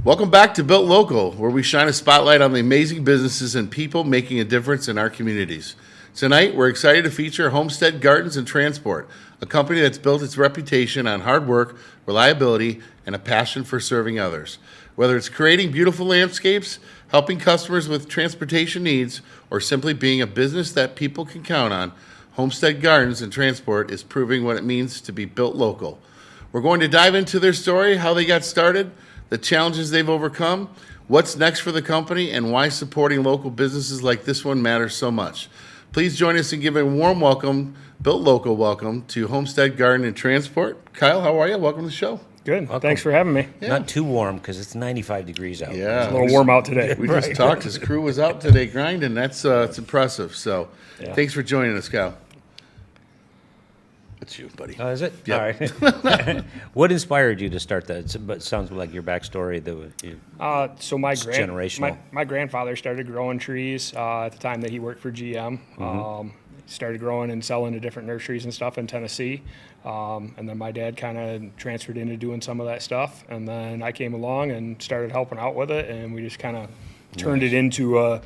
Welcome back to Built Local, where we shine a spotlight on the amazing businesses and people making a difference in our communities. Tonight, we're excited to feature Homestead Gardens and Transport, a company that's built its reputation on hard work, reliability, and a passion for serving others. Whether it's creating beautiful landscapes, helping customers with transportation needs, or simply being a business that people can count on, Homestead Gardens and Transport is proving what it means to be built local. We're going to dive into their story, how they got started, the challenges they've overcome, what's next for the company, and why supporting local businesses like this one matters so much. Please join us and give a warm welcome, Built Local welcome, to Homestead Garden and Transport. Kyle, how are you? Welcome to the show. Good. Welcome. Thanks for having me. Yeah. Not too warm because it's 95 degrees out. Yeah, it's a little warm out today. We just talked. His crew was out today grinding. That's it's impressive. So thanks for joining us, Kyle. It's you, buddy. Oh, is it? Yep. All right. What inspired you to start that? It sounds like your backstory. So my generational. My grandfather started growing trees at the time that he worked for GM. Started growing and selling to different nurseries and stuff in Tennessee. And then my dad kind of transferred into doing some of that stuff. And then I came along and started helping out with it. And we just kind of turned it into a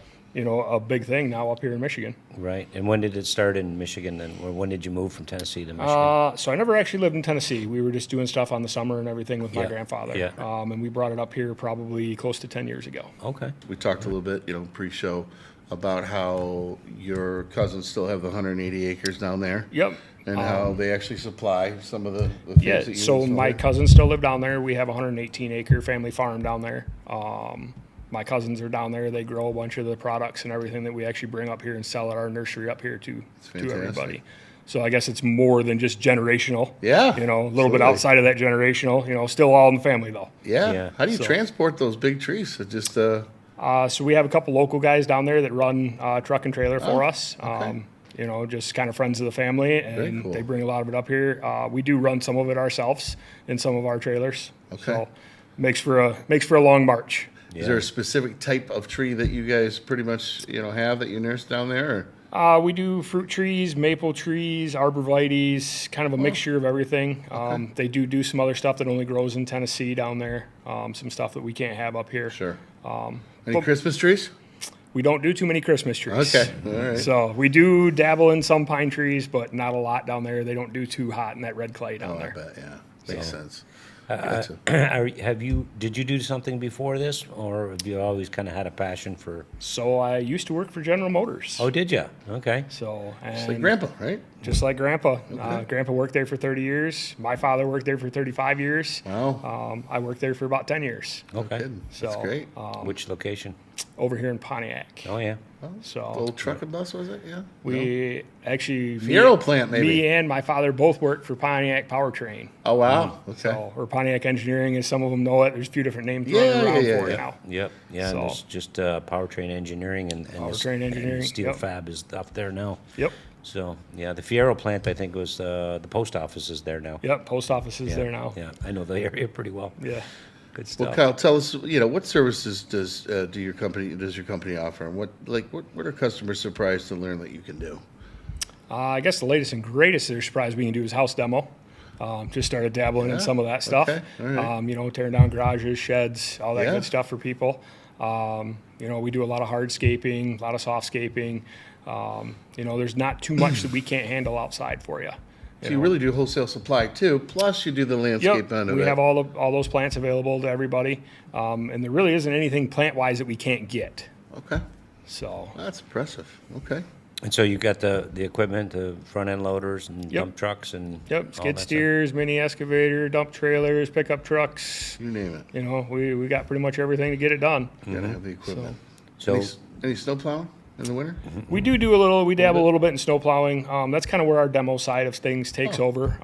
big thing now up here in Michigan. Right. And when did it start in Michigan? And when did you move from Tennessee to Michigan? So I never actually lived in Tennessee. We were just doing stuff on the summer and everything with my grandfather. Yeah. And we brought it up here probably close to 10 years ago. Okay. We talked a little bit, pre-show about how your cousins still have the 180 acres down there. Yep. And how they actually supply some of the things that you so my there. cousins still live down there. We have a 118-acre family farm down there. My cousins are down there. They grow a bunch of the products and everything that we actually bring up here and sell at our nursery up here to everybody. So I guess it's more than just generational. Yeah. A little bit outside of that generational. Still all in the family though. Yeah. How do you transport those big trees? It just So we have a couple local guys down there that run truck and trailer for us. Okay. Just kind of friends of the family, and cool. they bring a lot of it up here. We do run some of it ourselves in some of our trailers. Okay. So makes for a long march. Yeah. Is there a specific type of tree that you guys pretty much have that you nurse down there? Or? We do fruit trees, maple trees, arborvitaes, kind of a mixture of everything. Okay. They do some other stuff that only grows in Tennessee down there. Some stuff that we can't have up here. Sure. Any Christmas trees? We don't do too many Christmas trees. Okay, all right. So we do dabble in some pine trees, but not a lot down there. They don't do too hot in that red clay down there. I bet, yeah. Makes sense. Did you do something before this, or have you always kind of had a passion for? So I used to work for General Motors. Oh, did you? Okay. So just like Grandpa, right? Just like Grandpa. Okay. Grandpa worked there for 30 years. My father worked there for 35 years. Wow. I worked there for about 10 years. Okay. That's great. Which location? Over here in Pontiac. Oh yeah. The old truck and bus, was it? Yeah. We actually Fiero plant, maybe. Me and my father both worked for Pontiac Powertrain. Oh wow. Okay. So, or Pontiac Engineering, as some of them know it. There's a few different names running around for it now. Yep. Yeah. So, and there's just Powertrain Engineering and Powertrain Engineering. And Steel Fab is up there now. Yep. So yeah, the Fiero plant I think was the post office is there now. Yep. Post office is there now. Yeah, I know the area pretty well. Yeah. Good stuff. Well, Kyle, tell us, what services does your company offer, and what are customers surprised to learn that you can do? I guess the latest and greatest they're surprised we can do is house demo. Just started dabbling in some of that stuff. Okay. All right. Tearing down garages, sheds, all that Yeah. good stuff for people. We do a lot of hardscaping, a lot of softscaping. There's not too much that we can't handle outside for you. So you really do wholesale supply too, plus you do the landscape end of it. We have all those plants available to everybody, and there really isn't anything plant-wise that we can't get. Okay. So That's impressive. Okay. And so you got the equipment, the front end loaders and dump trucks and all skid that steers, mini excavator, dump trailers, pickup trucks. You name it. We got pretty much everything to get it done. You gotta have the equipment. So Any snow plowing in the winter? We do a little. We dabble a little bit in snow plowing. That's kind of where our demo side of things takes over.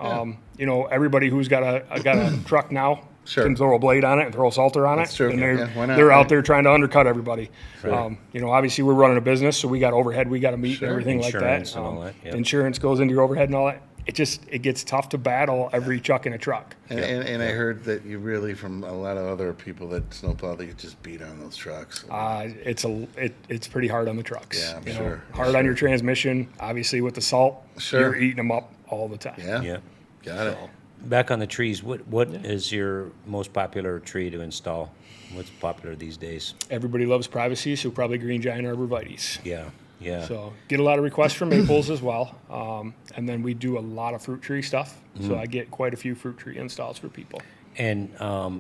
Everybody who's got a truck now can throw a blade on it and throw a salter on That's it. true. And Why not, they're right? out there trying to undercut everybody. Right. Obviously we're running a business, so we got overhead we got to meet and everything Insurance like that. and all that, yep. Insurance goes into your overhead and all that. it gets tough to battle every chuck in a truck. And I heard that you really, from a lot of other people that snowplow, they could just beat on those trucks. It's pretty hard on the trucks. Yeah, I'm you know, sure. hard on your transmission. Obviously, with the salt, Sure. you're eating them up all the time. Yeah, Yeah. got it. Back on the trees, what is your most popular tree to install? What's popular these days? Everybody loves privacy, so probably Green Giant Arborvitaes. Yeah, yeah. So get a lot of requests for maples as well, and then we do a lot of fruit tree stuff. So I get quite a few fruit tree installs for people. And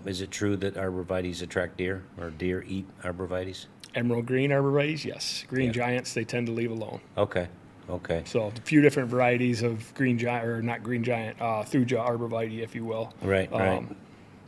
is it true that arborvitaes attract deer, or deer eat arborvitaes? Emerald green arborvitaes, yes. Green Yeah. giants, they tend to leave alone. Okay, okay. So a few different varieties of green giant, or not green giant, Thuja arborvitae, if you will. Right, right.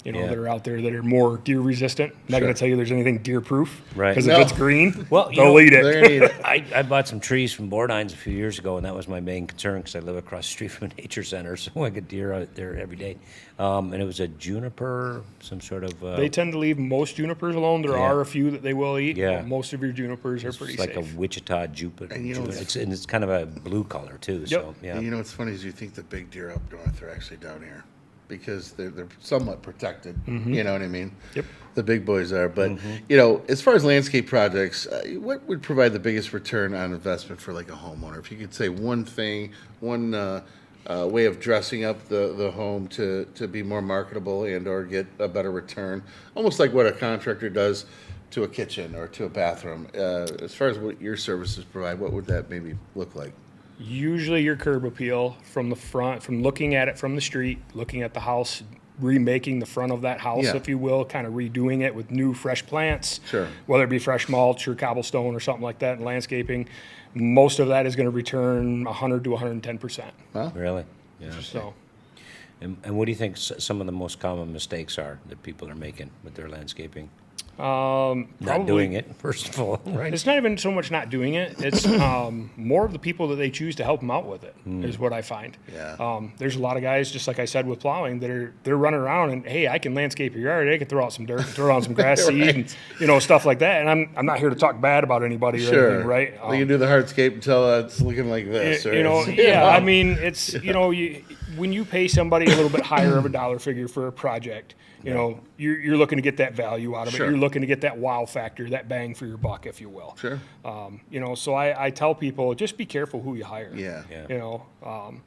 Yeah. That are out there that are more deer resistant. I'm not going to tell you there's anything deer proof. Right. Because No. if it's green, Well, you they'll know, eat They're it. gonna eat it. I bought some trees from Bordines a few years ago, and that was my main concern because I live across the street from a nature center, so I get deer out there every day. And it was a juniper, some sort of. They tend to leave most junipers alone. There Yeah. are a few that they will eat. Yeah. But most of your junipers are pretty it's like safe. a Wichita Jupiter. And you know, It's kind of a blue color too. So yeah. And you know what's funny is you think the big deer up north are actually down here because they're somewhat protected. You know what I mean? Yep. The big boys are. But, you know, as far as landscape projects, what would provide the biggest return on investment for like a homeowner? If you could say one thing, one way of dressing up the home to be more marketable and or get a better return, almost like what a contractor does to a kitchen or to a bathroom. As far as what your services provide, what would that maybe look like? Usually your curb appeal from the front, from looking at it from the street, looking at the house, remaking the front of that house, Yeah. if you will, kind of redoing it with new fresh plants. Sure. Whether it be fresh mulch or cobblestone or something like that in landscaping, most of that is going to return 100 to 110%. Really? Yeah. So And what do you think some of the most common mistakes are that people are making with their landscaping? probably Not doing it, first of all, right? It's not even so much not doing it. It's more of the people that they choose to help them out with it is what I find. Yeah. There's a lot of guys, just like I said with plowing, they're running around and hey, I can landscape your yard. I can throw out some dirt, throw on some grass seed, and stuff like that. And I'm not here to talk bad about anybody or Sure. anything, right? We can do the hardscape until it's looking like this. or it's- Yeah. I mean, it's when you pay somebody a little bit higher of a dollar figure for a project, you're looking to get that value out of Sure. it. You're looking to get that wow factor, that bang for your buck, if you will. Sure. So I tell people just be careful who you hire. Yeah. Yeah.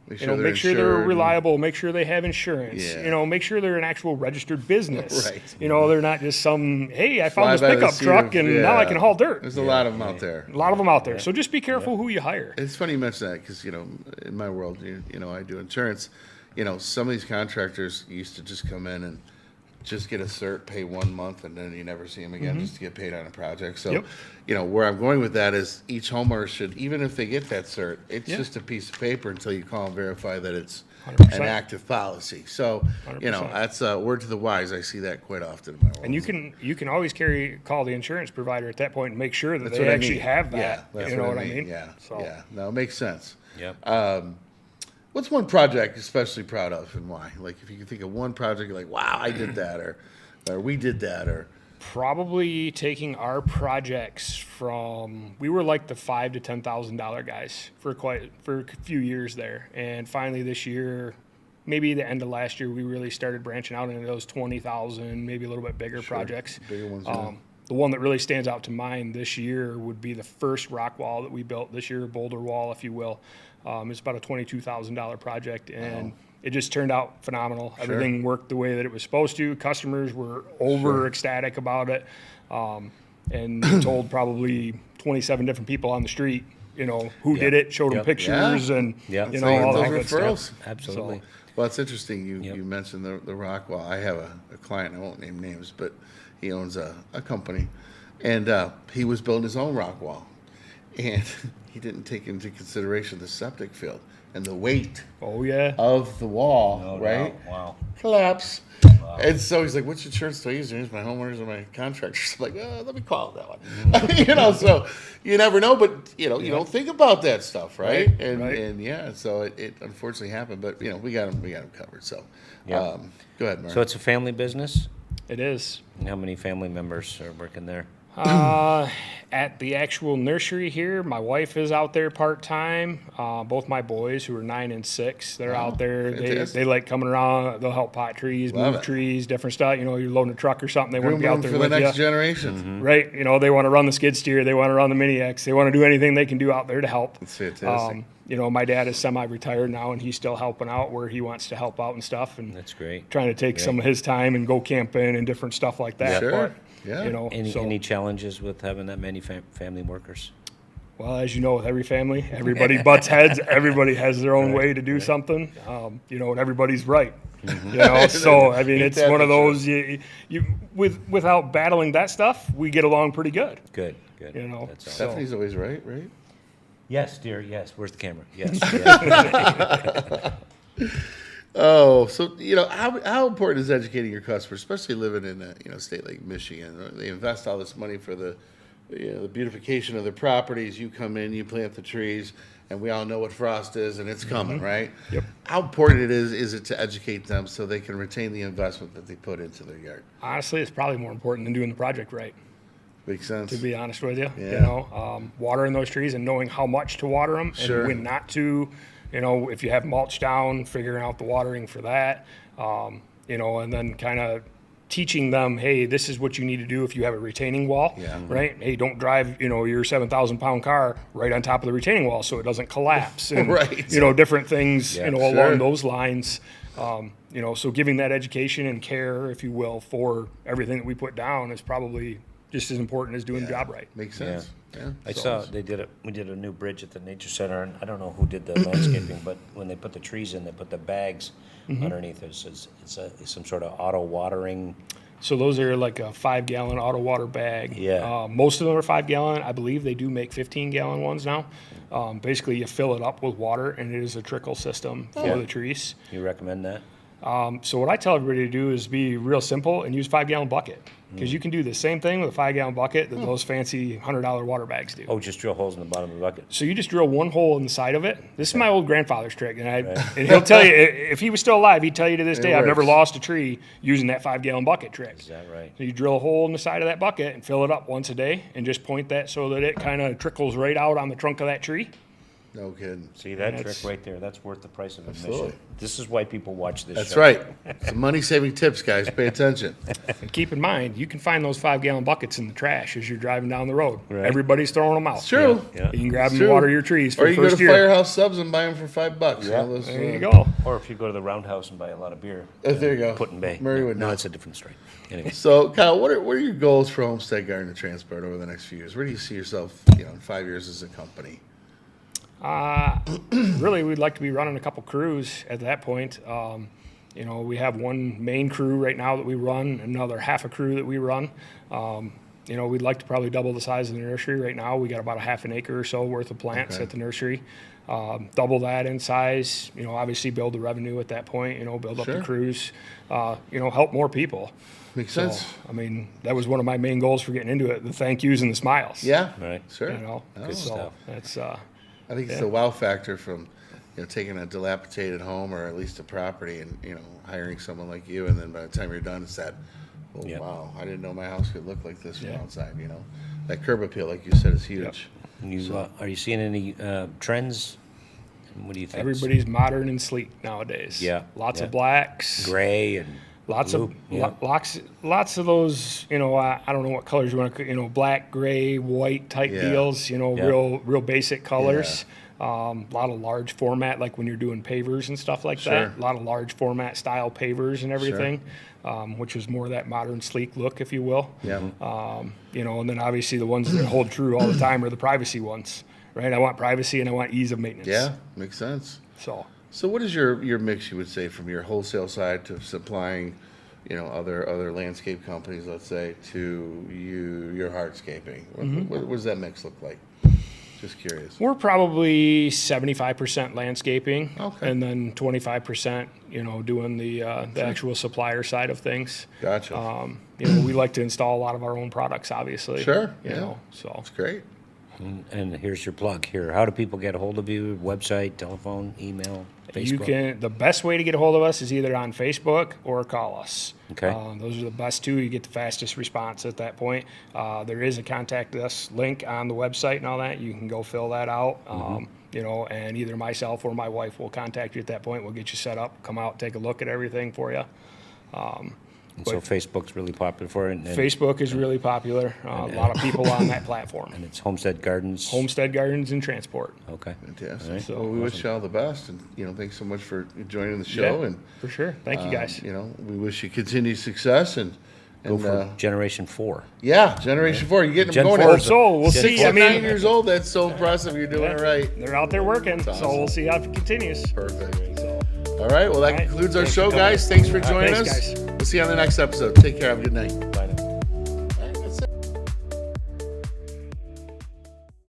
Make sure they're Make sure they're insured and- reliable. Make sure they have insurance. Yeah. Make sure they're an actual registered business. Right. They're not just some. Hey, I found Fly this by the pickup seat truck of- and now I yeah. can haul dirt. There's a lot of them out there. A lot of them out there. So just be careful who you hire. It's funny you mention that because, in my world, I do insurance. Some of these contractors used to just come in and just get a cert, pay 1 month, and then you never see them again just to get paid on a project. So, Yep. Where I'm going with that is each homeowner should, even if they get that cert, it's Yeah. just a piece of paper until you call and verify that it's 100%. an active policy. So, 100%. that's a word to the wise. I see that quite often in my world. And you can always call the insurance provider at that point and make sure that That's they what I actually mean. have Yeah, that. that's You know what I mean? Yeah. So Yeah. No, it makes sense. Yep. What's one project you're especially proud of and why? Like if you can think of one project, you're like, wow, I did that, or we did that, or probably taking our projects from we were like the $5,000 to $10,000 guys for a few years there, and finally this year, maybe the end of last year, we really started branching out into those 20,000, maybe a little bit bigger projects. bigger ones. Yeah. The one that really stands out to mind this year would be the first rock wall that we built this year, boulder wall, if you will. It's about a $22,000 project, and it just turned out phenomenal. Sure. Everything worked the way that it was supposed to. Customers were over ecstatic about it, and told probably 27 different people on the street, who did it, showed them pictures, and Yeah. all So that those good stuff. referrals. Absolutely. Well, it's interesting. You Yep. you mentioned the rock wall. I have a client. I won't name names, but he owns a company, and he was building his own rock wall, and he didn't take into consideration the septic field and the weight Oh yeah. of the wall. Right. Wow. Collapse. And so he's like, "Which insurance do I use? Use my homeowners or my contractors?" I'm like, let me call that one. So you never know, but you don't think about that stuff, right? Right, And right. and yeah, so it unfortunately happened, but we got him covered. So Yeah. go ahead, Mark. So it's a family business? It is. And how many family members are working there? At the actual nursery here, my wife is out there part-time. Both my boys, who are 9 and 6, they're out there. They like coming around. They'll help pot trees, move trees, different stuff. You know, you're loading a truck or something. They want to be out there for with the next you. generation. Right. You know, they want to run the skid steer. They want to run the Mini X. They want to do anything they can do out there to help. That's fantastic. You know, my dad is semi-retired now, and he's still helping out where he wants to help out and stuff. And That's great. trying to take some of his time and go camping and different stuff like that. Sure. But, Yeah. you know, Any challenges with having that many family workers? well, as you know, with every family, everybody butts heads. Everybody has their own way to do something, you know, and everybody's right. You know, so I mean, it's one of those. Without battling that stuff, we get along pretty good. Good. You know, That's so- Stephanie's always right? Yes, dear. Yes. Where's the camera? Yes. Oh, so you know how important is educating your customers, especially living in a state like Michigan? They invest all this money for the beautification of their properties. You come in, you plant the trees, and we all know what frost is, and it's coming, right? Yep. How important is it to educate them so they can retain the investment that they put into their yard? Honestly, it's probably more important than doing the project right. Makes sense. To be honest with you, Yeah. you know, watering those trees and knowing how much to water them Sure. and when not to. You know, if you have mulch down, figuring out the watering for that. You know, and then kind of teaching them, hey, this is what you need to do if you have a retaining wall, Yeah. right? Hey, don't drive, you know, your 7,000-pound car right on top of the retaining wall so it doesn't collapse. And, Right. you know, different things, you know, Sure. along those lines. You know, so giving that education and care, if you will, for everything that we put down is probably just as important as doing the job right. Makes sense. Yeah. I saw we did a new bridge at the nature center, and I don't know who did the landscaping, but when they put the trees in, they put the bags underneath. It's some sort of auto watering. So those are like a 5-gallon auto water bag. Yeah. Most of them are 5-gallon. I believe they do make 15-gallon ones now. Basically, you fill it up with water, and it is a trickle system for the trees. You recommend that? So what I tell everybody to do is be real simple and use 5-gallon bucket, because you can do the same thing with a 5-gallon bucket that those fancy $100 water bags do. Oh, just drill holes in the bottom of the bucket. So you just drill one hole in the side of it. This is my old grandfather's trick, and and he'll tell you, if he was still alive, he'd tell you to this day, I've never works. lost a tree using that 5-gallon bucket trick. Is that right? So you drill a hole in the side of that bucket and fill it up once a day, and just point that so that it kind of trickles right out on the trunk of that tree. No kidding. See that That's- trick right there? That's worth the price of admission. Absolutely. This is why people watch this That's show. right. Some money-saving tips, guys. Pay attention. And keep in mind, you can find those 5-gallon buckets in the trash as you're driving down the road. Right. Everybody's throwing them out. It's true. Yeah. You can grab It's them and true. water your trees for Or the you go to first year. Firehouse Subs and buy them for $5. Yeah. You know, those, There you go. Or if you go to the Roundhouse and buy a lot of beer. There you go. Put-in Bay. Murray would No, know. it's a different story. Anyway. So, Kyle, what are your goals for Homestead Garden Transport over the next few years? Where do you see yourself, in 5 years as a company? Really, we'd like to be running a couple crews at that point. We have one main crew right now that we run, another half a crew that we run. We'd like to probably double the size of the nursery. Right now, we got about a half an acre or so worth of plants at the nursery. Double that in size, obviously build the revenue at that point, build up the Sure. crews, help more people. Makes So, sense. that was one of my main goals for getting into it, the thank yous and the smiles. Yeah. Right. Sure. Good stuff. That's, I think it's the wow factor from taking a dilapidated home or at least a property and hiring someone like you, and then by the time you're done, it's that, oh Yep. wow, I didn't know my house could look like this from Yeah. outside. That curb appeal, like you said, is huge. Are you seeing any trends? What do you think? everybody's modern and sleek nowadays. Yeah, Lots yeah. of blacks. Gray and Lots blue, of yeah. lots of those, I don't know what colors you want to, black, gray, white type Yeah. deals, real basic colors. A lot of large format, like when you're doing pavers and stuff like Sure. that. A lot of large format style pavers and everything, which is more that modern, sleek look, if you will. Yeah. And then obviously the ones that hold true all the time are the privacy ones, right? I want privacy and I want ease of maintenance. Yeah. Makes sense. So what is your mix, you would say, from your wholesale side to supplying, other landscape companies, let's say, to your hardscaping? What does that mix look like? Just curious. we're probably 75% landscaping, Okay. and then 25%, doing the actual supplier side of things. Gotcha. We like to install a lot of our own products, obviously. Sure, You yeah. know, so That's great. And here's your plug here. How do people get a hold of you? Website, telephone, email, Facebook? The best way to get a hold of us is either on Facebook or call us. Okay. Those are the best two. You get the fastest response at that point. There is a contact us link on the website and all that. You can go fill that out. And either myself or my wife will contact you at that point. We'll get you set up, come out, take a look at everything for you. And so Facebook's really popular for it. And Facebook is really popular. A lot of people on that platform. And it's Homestead Gardens. Homestead Gardens and Transport. Okay. Fantastic. All right. So well, we wish you all the best, and thanks so much for joining the show. Yeah, And for sure. Thank you guys. we wish you continued success and Go for Generation 4. yeah, Generation 4. You're getting Gen them 4 going. is So we'll Gen see. 4. I mean, 9 years old. That's so impressive. You're doing it right. they're out there working, awesome. so we'll see how it continues. Perfect. So, All right. Well, that right. concludes our Thanks show, for coming. guys. Thanks for joining Thanks, us. guys. We'll see you on the next episode. Take care. Have a good night. Bye.